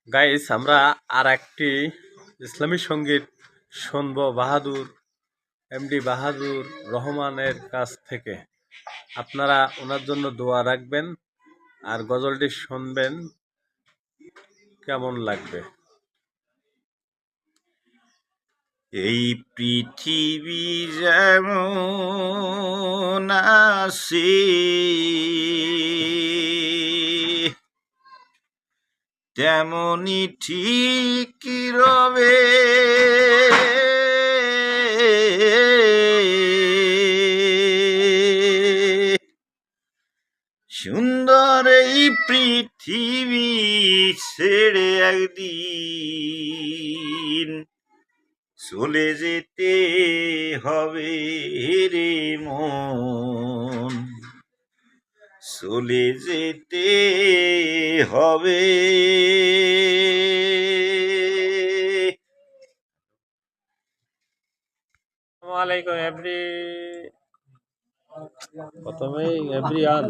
Guys, আমরা আর একটি ইসলামী সঙ্গীত শুনবো এমডি বাহাদুর রহমানের কাছ থেকে। আপনারা ওনার জন্য দোয়া রাখবেন আর গজলটি শুনবেন, কেমন লাগবে। এই পৃথিবী যেমন আছে তেমনি ঠিক রবে, সুন্দর এই পৃথিবী ছেড়ে একদিন চলে যেতে হবে রে মন, চলে যেতে হবে। আসসালামু আলাইকুম প্রথমেই এভরিওয়ান।